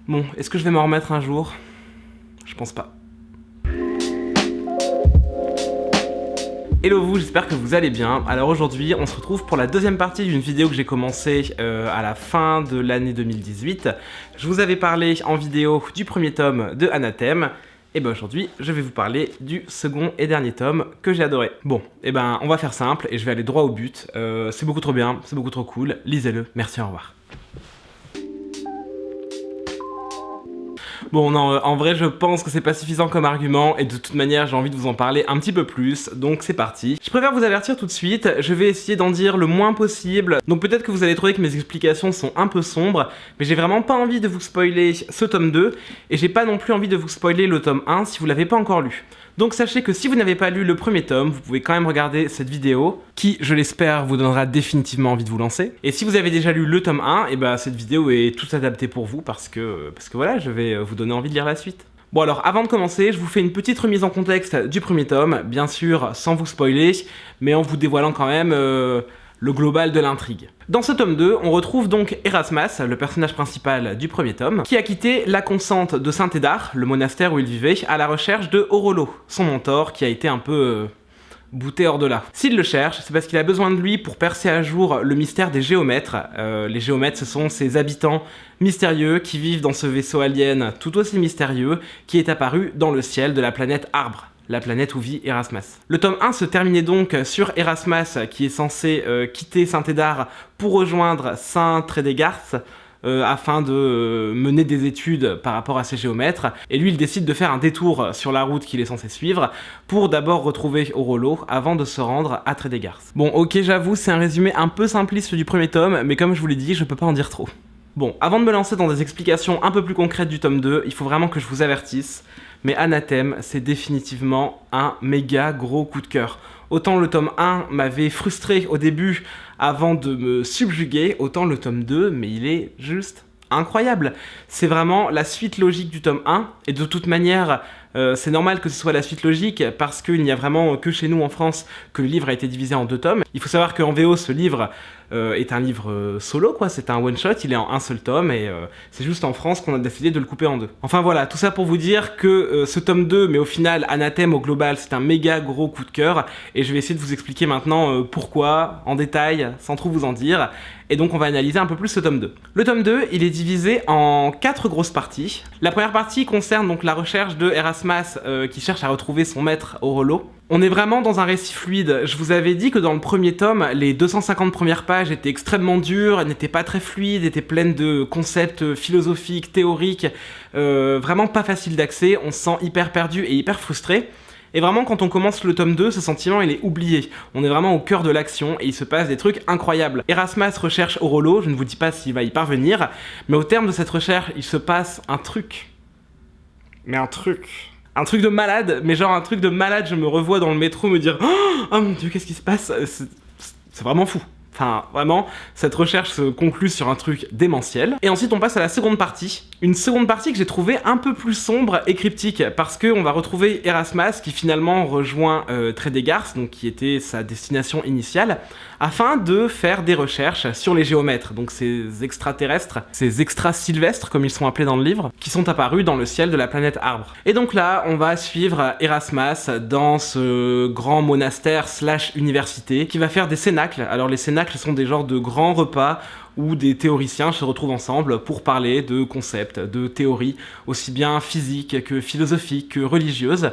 Bon, est-ce que je vais m'en remettre un jour? Je pense pas. Hello vous, j'espère que vous allez bien. Alors aujourd'hui, on se retrouve pour la deuxième partie d'une vidéo que j'ai commencée à la fin de l'année 2018. Je vous avais parlé en vidéo du premier tome de Anathème. Et ben aujourd'hui, je vais vous parler du second et dernier tome que j'ai adoré. Bon, et ben on va faire simple et je vais aller droit au but. C'est beaucoup trop bien, c'est beaucoup trop cool. Lisez-le, merci, au revoir. Bon non, en vrai je pense que c'est pas suffisant comme argument et de toute manière j'ai envie de vous en parler un petit peu plus, donc c'est parti. Je préfère vous avertir tout de suite, je vais essayer d'en dire le moins possible, donc peut-être que vous allez trouver que mes explications sont un peu sombres, mais j'ai vraiment pas envie de vous spoiler ce tome 2, et j'ai pas non plus envie de vous spoiler le tome 1 si vous l'avez pas encore lu. Donc sachez que si vous n'avez pas lu le premier tome, vous pouvez quand même regarder cette vidéo, qui, je l'espère, vous donnera définitivement envie de vous lancer. Et si vous avez déjà lu le tome 1, et bah cette vidéo est toute adaptée pour vous, parce que voilà, je vais vous donner envie de lire la suite. Bon alors, avant de commencer, je vous fais une petite remise en contexte du premier tome, bien sûr sans vous spoiler, mais en vous dévoilant quand même le global de l'intrigue. Dans ce tome 2, on retrouve donc Erasmas, le personnage principal du premier tome, qui a quitté la consente de Saint-Hédard, le monastère où il vivait, à la recherche de Orolo, son mentor, qui a été un peu bouté hors de là. S'il le cherche, c'est parce qu'il a besoin de lui pour percer à jour le mystère des géomètres. Les géomètres, ce sont ces habitants mystérieux qui vivent dans ce vaisseau alien tout aussi mystérieux qui est apparu dans le ciel de la planète Arbre, la planète où vit Erasmas. Le tome 1 se terminait donc sur Erasmas qui est censé quitter Saint-Hédard pour rejoindre Saint-Trédégarce afin de mener des études par rapport à ces géomètres, et lui il décide de faire un détour sur la route qu'il est censé suivre pour d'abord retrouver Orolo avant de se rendre à Trédégarce. Bon ok, j'avoue c'est un résumé un peu simpliste du premier tome, mais comme je vous l'ai dit, je peux pas en dire trop. Bon, avant de me lancer dans des explications un peu plus concrètes du tome 2, il faut vraiment que je vous avertisse, mais Anathème, c'est définitivement un méga gros coup de cœur. Autant le tome 1 m'avait frustré au début avant de me subjuguer, autant le tome 2, mais il est juste incroyable. C'est vraiment la suite logique du tome 1, et de toute manière, c'est normal que ce soit la suite logique, parce qu'il n'y a vraiment que chez nous en France que le livre a été divisé en 2 tomes. Il faut savoir qu'en VO, ce livre est un livre solo, quoi, c'est un one-shot, il est en un seul tome, et c'est juste en France qu'on a décidé de le couper en 2. Enfin voilà, tout ça pour vous dire que ce tome 2, mais au final, Anathème au global, c'est un méga gros coup de cœur, et je vais essayer de vous expliquer maintenant pourquoi, en détail, sans trop vous en dire, et donc on va analyser un peu plus ce tome 2. Le tome 2, il est divisé en 4 grosses parties. La première partie concerne donc la recherche de Erasmas qui cherche à retrouver son maître Orolo. On est vraiment dans un récit fluide. Je vous avais dit que dans le premier tome, les 250 premières pages étaient extrêmement dures, elles n'étaient pas très fluides, étaient pleines de concepts philosophiques, théoriques, vraiment pas faciles d'accès, on se sent hyper perdu et hyper frustré. Et vraiment, quand on commence le tome 2, ce sentiment, il est oublié. On est vraiment au cœur de l'action et il se passe des trucs incroyables. Erasmas recherche Orolo, je ne vous dis pas s'il va y parvenir, mais au terme de cette recherche, il se passe un truc. Mais un truc de malade, mais genre un truc de malade, je me revois dans le métro me dire « Oh mon dieu, qu'est-ce qui se passe ?» C'est vraiment fou. Enfin, vraiment, cette recherche se conclut sur un truc démentiel. Et ensuite, on passe à la seconde partie. Une seconde partie que j'ai trouvée un peu plus sombre et cryptique, parce qu'on va retrouver Erasmas qui finalement rejoint Trédégarce, donc qui était sa destination initiale, afin de faire des recherches sur les géomètres, donc ces extraterrestres, ces extra-sylvestres, comme ils sont appelés dans le livre, qui sont apparus dans le ciel de la planète Arbre. Et donc là, on va suivre Erasmas dans ce grand monastère / université, qui va faire des cénacles. Alors les cénacles sont des genres de grands repas où des théoriciens se retrouvent ensemble pour parler de concepts, de théories, aussi bien physiques que philosophiques que religieuses.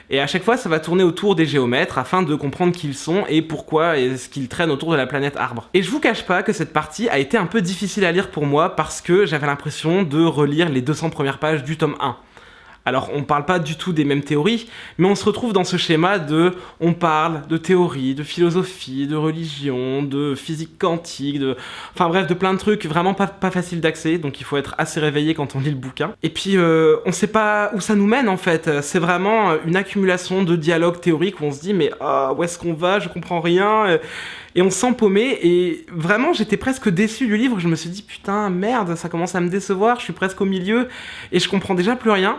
Et à chaque fois, ça va tourner autour des géomètres afin de comprendre qui ils sont et pourquoi est-ce qu'ils traînent autour de la planète Arbre. Et je vous cache pas que cette partie a été un peu difficile à lire pour moi parce que j'avais l'impression de relire les 200 premières pages du tome 1. Alors on parle pas du tout des mêmes théories, mais on se retrouve dans ce schéma de... On parle de théorie, de philosophie, de religion, de physique quantique, enfin bref, de plein de trucs vraiment pas faciles d'accès, donc il faut être assez réveillé quand on lit le bouquin. Et puis on sait pas où ça nous mène en fait, c'est vraiment une accumulation de dialogues théoriques où on se dit mais où est-ce qu'on va, je comprends rien... Et on se sent paumé, et vraiment j'étais presque déçu du livre, je me suis dit putain merde, ça commence à me décevoir, je suis presque au milieu, et je comprends déjà plus rien.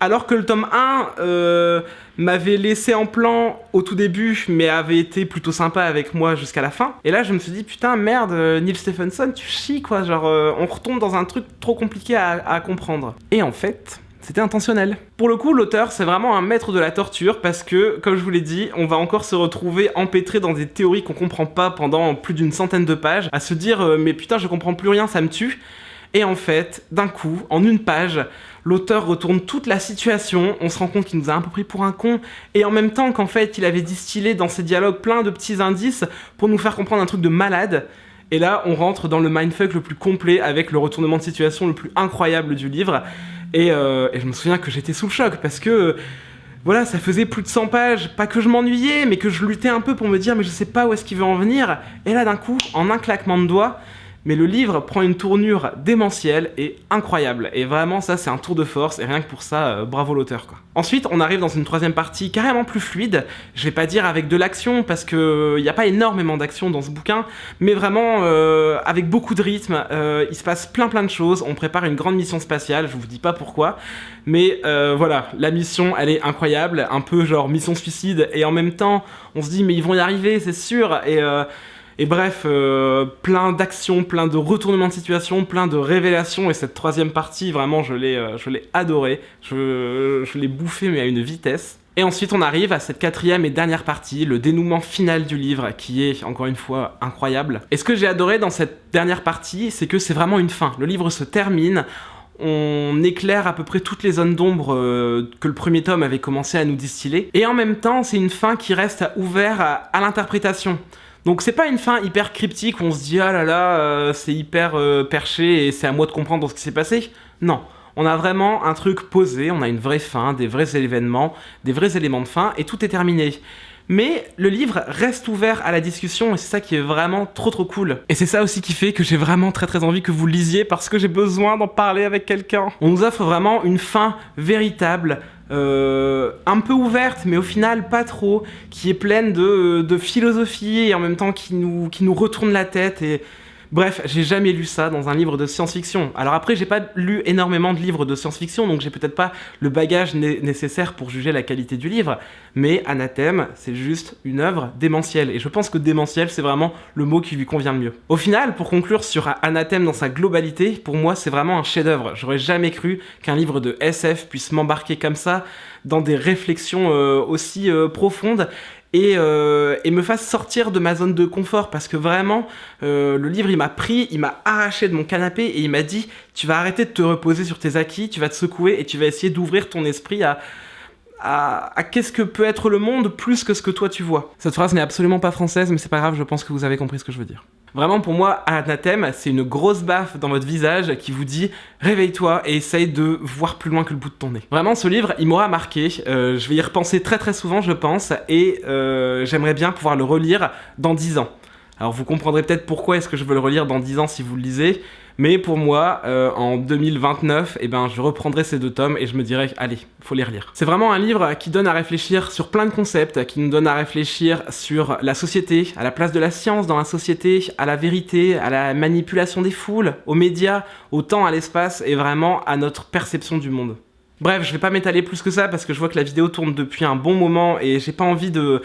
Alors que le tome 1 m'avait laissé en plan au tout début, mais avait été plutôt sympa avec moi jusqu'à la fin. Et là, je me suis dit, putain, merde, Neil Stephenson, tu chies, quoi. Genre, on retombe dans un truc trop compliqué à comprendre. Et en fait, c'était intentionnel. Pour le coup, l'auteur, c'est vraiment un maître de la torture parce que, comme je vous l'ai dit, on va encore se retrouver empêtré dans des théories qu'on comprend pas pendant plus d'une centaine de pages, à se dire, mais putain, je comprends plus rien, ça me tue. Et en fait, d'un coup, en une page, l'auteur retourne toute la situation, on se rend compte qu'il nous a un peu pris pour un con, et en même temps qu'en fait, il avait distillé dans ses dialogues plein de petits indices pour nous faire comprendre un truc de malade. Et là, on rentre dans le mindfuck le plus complet avec le retournement de situation le plus incroyable du livre. Et je me souviens que j'étais sous le choc parce que... voilà, ça faisait plus de 100 pages, pas que je m'ennuyais, mais que je luttais un peu pour me dire mais je sais pas où est-ce qu'il veut en venir. Et là, d'un coup, en un claquement de doigts, mais le livre prend une tournure démentielle et incroyable. Et vraiment, ça, c'est un tour de force, et rien que pour ça, bravo l'auteur, quoi. Ensuite, on arrive dans une troisième partie carrément plus fluide. Je vais pas dire avec de l'action, parce que y a pas énormément d'action dans ce bouquin, mais vraiment avec beaucoup de rythme. Il se passe plein de choses. On prépare une grande mission spatiale, je vous dis pas pourquoi. Mais voilà, la mission, elle est incroyable. Un peu genre mission suicide, et en même temps, on se dit, mais ils vont y arriver, c'est sûr. Et bref, plein d'actions, plein de retournements de situation, plein de révélations, et cette troisième partie, vraiment, je l'ai adorée. Je l'ai bouffée, mais à une vitesse. Et ensuite, on arrive à cette quatrième et dernière partie, le dénouement final du livre, qui est, encore une fois, incroyable. Et ce que j'ai adoré dans cette dernière partie, c'est que c'est vraiment une fin. Le livre se termine, on éclaire à peu près toutes les zones d'ombre que le premier tome avait commencé à nous distiller, et en même temps, c'est une fin qui reste ouverte à l'interprétation. Donc c'est pas une fin hyper cryptique où on se dit ah là là c'est hyper perché et c'est à moi de comprendre ce qui s'est passé. Non, on a vraiment un truc posé, on a une vraie fin, des vrais événements, des vrais éléments de fin et tout est terminé. Mais le livre reste ouvert à la discussion et c'est ça qui est vraiment trop cool. Et c'est ça aussi qui fait que j'ai vraiment très envie que vous le lisiez parce que j'ai besoin d'en parler avec quelqu'un. On nous offre vraiment une fin véritable, un peu ouverte, mais au final pas trop, qui est pleine de philosophie et en même temps qui nous retourne la tête. Et bref, j'ai jamais lu ça dans un livre de science-fiction. Alors après, j'ai pas lu énormément de livres de science-fiction, donc j'ai peut-être pas le bagage nécessaire pour juger la qualité du livre, mais Anathème, c'est juste une œuvre démentielle, et je pense que démentielle, c'est vraiment le mot qui lui convient le mieux. Au final, pour conclure sur Anathème dans sa globalité, pour moi, c'est vraiment un chef-d'œuvre. J'aurais jamais cru qu'un livre de SF puisse m'embarquer comme ça dans des réflexions aussi profondes, et me fasse sortir de ma zone de confort parce que vraiment le livre il m'a arraché de mon canapé et il m'a dit tu vas arrêter de te reposer sur tes acquis, tu vas te secouer et tu vas essayer d'ouvrir ton esprit à qu'est-ce que peut être le monde plus que ce que toi tu vois. Cette phrase n'est absolument pas française mais c'est pas grave, je pense que vous avez compris ce que je veux dire. Vraiment pour moi, Anathème, c'est une grosse baffe dans votre visage qui vous dit réveille-toi et essaye de voir plus loin que le bout de ton nez. Vraiment ce livre, il m'aura marqué, je vais y repenser très souvent je pense, et j'aimerais bien pouvoir le relire dans 10 ans. Alors vous comprendrez peut-être pourquoi est-ce que je veux le relire dans 10 ans si vous le lisez, mais pour moi, en 2029, eh ben, je reprendrai ces 2 tomes et je me dirai, allez, faut les relire. C'est vraiment un livre qui donne à réfléchir sur plein de concepts, qui nous donne à réfléchir sur la société, à la place de la science dans la société, à la vérité, à la manipulation des foules, aux médias, au temps, à l'espace et vraiment à notre perception du monde. Bref, je vais pas m'étaler plus que ça parce que je vois que la vidéo tourne depuis un bon moment et j'ai pas envie de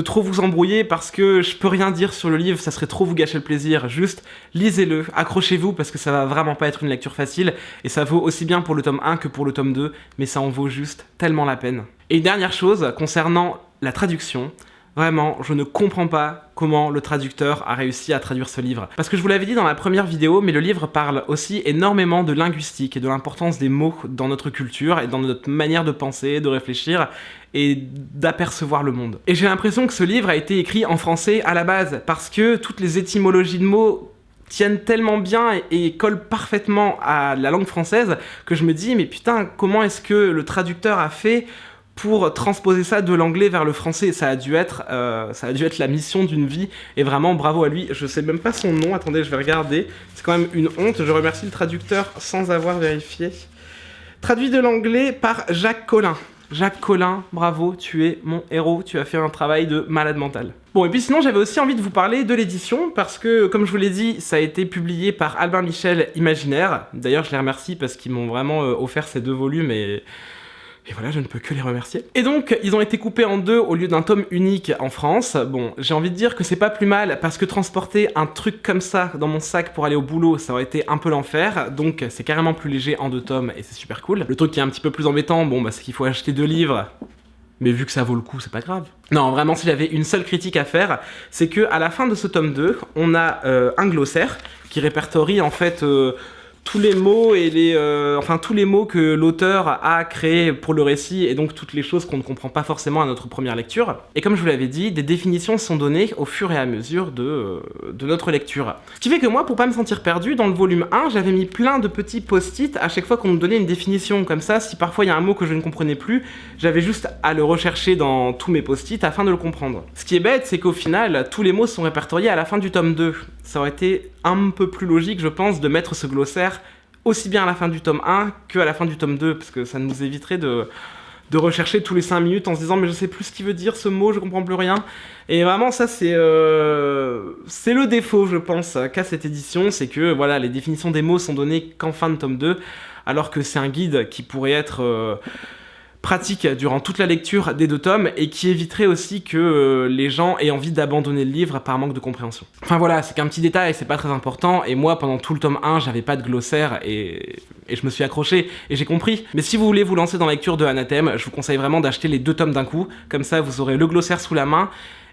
trop vous embrouiller parce que je peux rien dire sur le livre, ça serait trop vous gâcher le plaisir. Juste lisez-le, accrochez-vous parce que ça va vraiment pas être une lecture facile et ça vaut aussi bien pour le tome 1 que pour le tome 2, mais ça en vaut juste tellement la peine. Et une dernière chose concernant la traduction. Vraiment, je ne comprends pas comment le traducteur a réussi à traduire ce livre. Parce que je vous l'avais dit dans la première vidéo, mais le livre parle aussi énormément de linguistique et de l'importance des mots dans notre culture et dans notre manière de penser, de réfléchir et d'apercevoir le monde. Et j'ai l'impression que ce livre a été écrit en français à la base, parce que toutes les étymologies de mots tiennent tellement bien et collent parfaitement à la langue française que je me dis, mais putain, comment est-ce que le traducteur a fait pour transposer ça de l'anglais vers le français? Ça a dû être la mission d'une vie, et vraiment bravo à lui. Je sais même pas son nom, attendez, je vais regarder. C'est quand même une honte, je remercie le traducteur sans avoir vérifié. Traduit de l'anglais par Jacques Collin. Jacques Collin, bravo, tu es mon héros, tu as fait un travail de malade mental. Bon, et puis sinon, j'avais aussi envie de vous parler de l'édition, parce que, comme je vous l'ai dit, ça a été publié par Albin Michel Imaginaire. D'ailleurs, je les remercie parce qu'ils m'ont vraiment offert ces 2 volumes, et Et voilà, je ne peux que les remercier. Et donc, ils ont été coupés en 2 au lieu d'un tome unique en France. Bon, j'ai envie de dire que c'est pas plus mal, parce que transporter un truc comme ça dans mon sac pour aller au boulot, ça aurait été un peu l'enfer. Donc, c'est carrément plus léger en 2 tomes, et c'est super cool. Le truc qui est un petit peu plus embêtant, bon, bah, c'est qu'il faut acheter 2 livres. Mais vu que ça vaut le coup, c'est pas grave. Non, vraiment, si j'avais une seule critique à faire, c'est que à la fin de ce tome 2, on a un glossaire qui répertorie en fait tous les mots et tous les mots que l'auteur a créés pour le récit et donc toutes les choses qu'on ne comprend pas forcément à notre première lecture. Et comme je vous l'avais dit, des définitions sont données au fur et à mesure de notre lecture. Ce qui fait que moi, pour pas me sentir perdu, dans le volume 1, j'avais mis plein de petits post-it à chaque fois qu'on me donnait une définition. Comme ça, si parfois il y a un mot que je ne comprenais plus, j'avais juste à le rechercher dans tous mes post-it afin de le comprendre. Ce qui est bête, c'est qu'au final, tous les mots sont répertoriés à la fin du tome 2. Ça aurait été un peu plus logique, je pense, de mettre ce glossaire aussi bien à la fin du tome 1 qu'à la fin du tome 2, parce que ça nous éviterait de rechercher tous les 5 minutes en se disant mais je sais plus ce qu'il veut dire ce mot, je comprends plus rien. Et vraiment ça c'est le défaut je pense qu'a cette édition, c'est que voilà, les définitions des mots sont données qu'en fin de tome 2, alors que c'est un guide qui pourrait être pratique durant toute la lecture des 2 tomes et qui éviterait aussi que les gens aient envie d'abandonner le livre par manque de compréhension. Enfin voilà, c'est qu'un petit détail, c'est pas très important, et moi pendant tout le tome 1 j'avais pas de glossaire et je me suis accroché et j'ai compris. Mais si vous voulez vous lancer dans la lecture de Anathème, je vous conseille vraiment d'acheter les 2 tomes d'un coup, comme ça vous aurez le glossaire sous la main.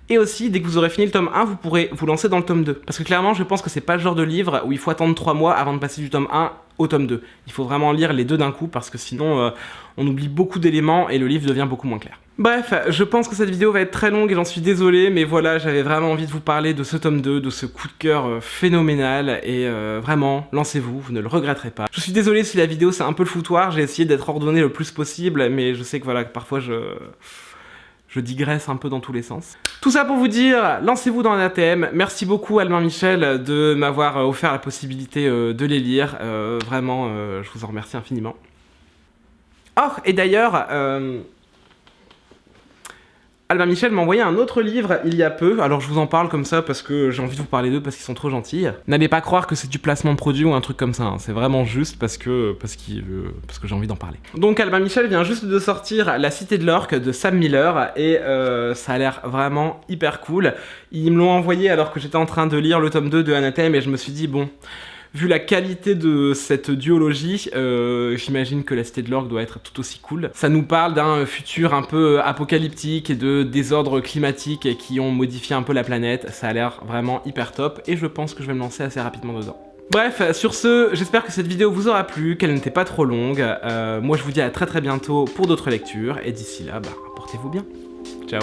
Et aussi, dès que vous aurez fini le tome 1, vous pourrez vous lancer dans le tome 2. Parce que clairement, je pense que c'est pas le genre de livre où il faut attendre 3 mois avant de passer du tome 1 au tome 2. Il faut vraiment lire les 2 d'un coup, parce que sinon, on oublie beaucoup d'éléments et le livre devient beaucoup moins clair. Bref, je pense que cette vidéo va être très longue et j'en suis désolé, mais voilà, j'avais vraiment envie de vous parler de ce tome 2, de ce coup de cœur phénoménal, et vraiment, lancez-vous, vous ne le regretterez pas. Je suis désolé si la vidéo c'est un peu le foutoir, j'ai essayé d'être ordonné le plus possible, mais je sais que voilà, parfois je digresse un peu dans tous les sens. Tout ça pour vous dire, lancez-vous dans Anathème. Merci beaucoup Albin Michel de m'avoir offert la possibilité de les lire. Vraiment, je vous en remercie infiniment. Oh, et d'ailleurs, Albin Michel m'a envoyé un autre livre il y a peu, alors je vous en parle comme ça parce que j'ai envie de vous parler d'eux parce qu'ils sont trop gentils. N'allez pas croire que c'est du placement de produit ou un truc comme ça, hein. C'est vraiment juste parce que j'ai envie d'en parler. Donc Albin Michel vient juste de sortir La Cité de l'Orque de Sam Miller et ça a l'air vraiment hyper cool. Ils me l'ont envoyé alors que j'étais en train de lire le tome 2 de Anathème et je me suis dit bon... Vu la qualité de cette duologie, j'imagine que La Cité de l'Orque doit être tout aussi cool. Ça nous parle d'un futur un peu apocalyptique et de désordres climatiques qui ont modifié un peu la planète. Ça a l'air vraiment hyper top et je pense que je vais me lancer assez rapidement dedans. Bref, sur ce, j'espère que cette vidéo vous aura plu, qu'elle n'était pas trop longue. Moi je vous dis à très bientôt pour d'autres lectures et d'ici là, portez-vous bien. Ciao.